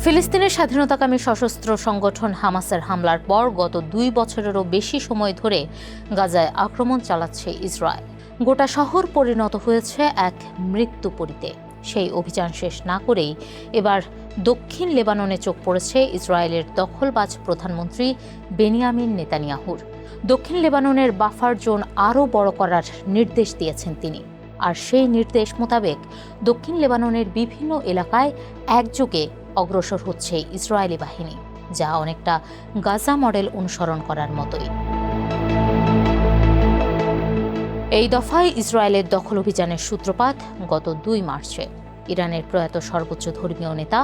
ফিলিস্তিনের স্বাধীনতাকামী সশস্ত্র সংগঠন হামাসের হামলার পর গত 2 বছরেরও বেশি সময় ধরে গাজায় আক্রমণ চালাচ্ছে ইসরায়েল। গোটা শহর পরিণত হয়েছে এক মৃত্যুপরীতে। সেই অভিযান শেষ না করেই এবার দক্ষিণ লেবাননে চোখ পড়েছে ইসরায়েলের দখলবাজ প্রধানমন্ত্রী বেনিয়ামিন নেতানিয়াহুর। দক্ষিণ লেবাননের বাফার জোন আরও বড় করার নির্দেশ দিয়েছেন তিনি। আর সেই নির্দেশ মোতাবেক দক্ষিণ লেবাননের বিভিন্ন এলাকায় একযোগে অগ্রসর হচ্ছে ইসরায়েলি বাহিনী, যা অনেকটা গাজা মডেল অনুসরণ করার মতোই। এই দফায় ইসরায়েলের দখল অভিযানের সূত্রপাত গত 2 মার্চে। ইরানের প্রয়াত সর্বোচ্চ ধর্মীয় নেতা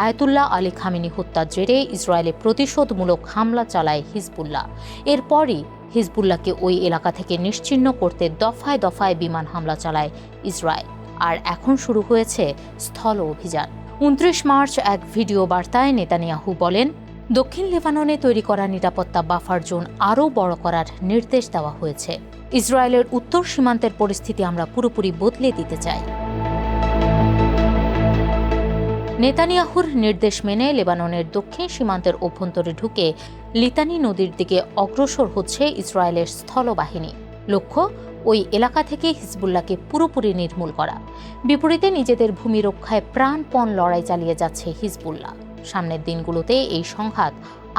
আয়াতুল্লাহ আলী খামেনি হত্যার জেরে ইসরায়েলে প্রতিশোধমূলক হামলা চালায় হিজবুল্লাহ। এরপরই হিজবুল্লাহকে ওই এলাকা থেকে নিশ্চিহ্ন করতে দফায় দফায় বিমান হামলা চালায় ইসরায়েল। আর এখন শুরু হয়েছে স্থল অভিযান। 29 মার্চ এক ভিডিও বার্তায় নেতানিয়াহু বলেন, দক্ষিণ লেবাননে তৈরি করা নিরাপত্তা বাফার জোন আরও বড় করার নির্দেশ দেওয়া হয়েছে। ইসরায়েলের উত্তর সীমান্তের পরিস্থিতি আমরা পুরোপুরি বদলে দিতে চাই। নেতানিয়াহুর নির্দেশ মেনে লেবাননের দক্ষিণ সীমান্তের অভ্যন্তরে ঢুকে লিতানি নদীর দিকে অগ্রসর হচ্ছে ইসরায়েলের স্থলবাহিনী। লক্ষ্য ওই এলাকা থেকে হিজবুল্লাহকে পুরোপুরি নির্মূল করা। বিপরীতে নিজেদের ভূমি রক্ষায় প্রাণপণ লড়াই চালিয়ে যাচ্ছে হিজবুল্লাহ। সামনের দিনগুলোতে এই সংঘাত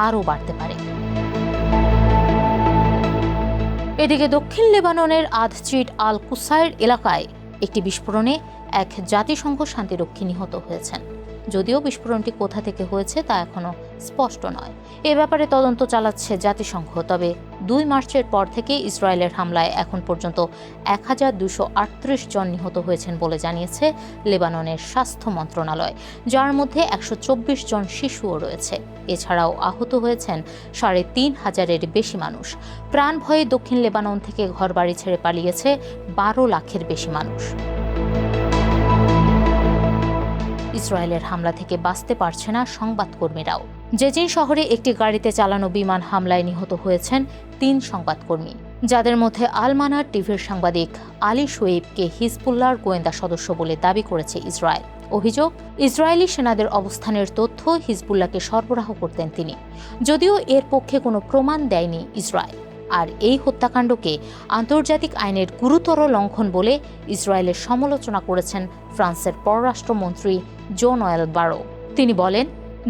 আরও বাড়তে পারে। এদিকে দক্ষিণ লেবাননের আদচিট আল কুসাইর এলাকায় একটি বিস্ফোরণে এক জাতিসংঘ শান্তিরক্ষী নিহত হয়েছেন। যদিও বিস্ফোরণটি কোথা থেকে হয়েছে তা এখনও স্পষ্ট নয়। এ ব্যাপারে তদন্ত চালাচ্ছে জাতিসংঘ। তবে 2 মার্চের পর থেকে ইসরায়েলের হামলায় এখন পর্যন্ত 1238 জন নিহত হয়েছেন বলে জানিয়েছে লেবাননের স্বাস্থ্য মন্ত্রণালয়, যার মধ্যে 124 জন শিশুও রয়েছে। এছাড়াও আহত হয়েছেন 3500-এর বেশি মানুষ। প্রাণ ভয়ে দক্ষিণ লেবানন থেকে ঘরবাড়ি ছেড়ে পালিয়েছে 12 লাখের বেশি মানুষ। ইসরায়েলের হামলা থেকে বাঁচতে পারছে না সংবাদকর্মীরাও। জেজিন শহরে একটি গাড়িতে চালানো বিমান হামলায় নিহত হয়েছেন 3 সংবাদকর্মী, যাদের মধ্যে আল-মানার টিভির সাংবাদিক আলী শোয়েবকে হিজবুল্লাহর গোয়েন্দা সদস্য বলে দাবি করেছে ইসরায়েল। অভিযোগ, ইসরায়েলি সেনাদের অবস্থানের তথ্য হিজবুল্লাহকে সরবরাহ করতেন তিনি, যদিও এর পক্ষে কোনো প্রমাণ দেয়নি ইসরায়েল। আর এই হত্যাকাণ্ডকে আন্তর্জাতিক আইনের গুরুতর লঙ্ঘন বলে ইসরায়েলের সমালোচনা করেছেন ফ্রান্সের পররাষ্ট্রমন্ত্রী জন-নোয়েল বারো। তিনি বলেন,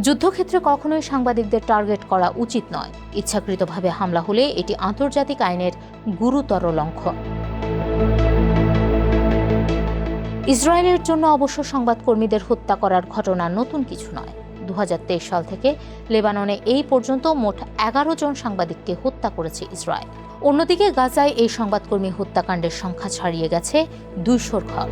যুদ্ধক্ষেত্রে কখনোই সাংবাদিকদের টার্গেট করা উচিত নয়। ইচ্ছাকৃতভাবে হামলা হলে এটি আন্তর্জাতিক আইনের গুরুতর লঙ্ঘন। ইসরায়েলের জন্য অবশ্য সংবাদকর্মীদের হত্যা করার ঘটনা নতুন কিছু নয়। 2023 সাল থেকে লেবাননে এই পর্যন্ত মোট 11 জন সাংবাদিককে হত্যা করেছে ইসরায়েল। অন্যদিকে গাজায় এই সংবাদকর্মী হত্যাকাণ্ডের সংখ্যা ছাড়িয়ে গেছে 200-র ঘর।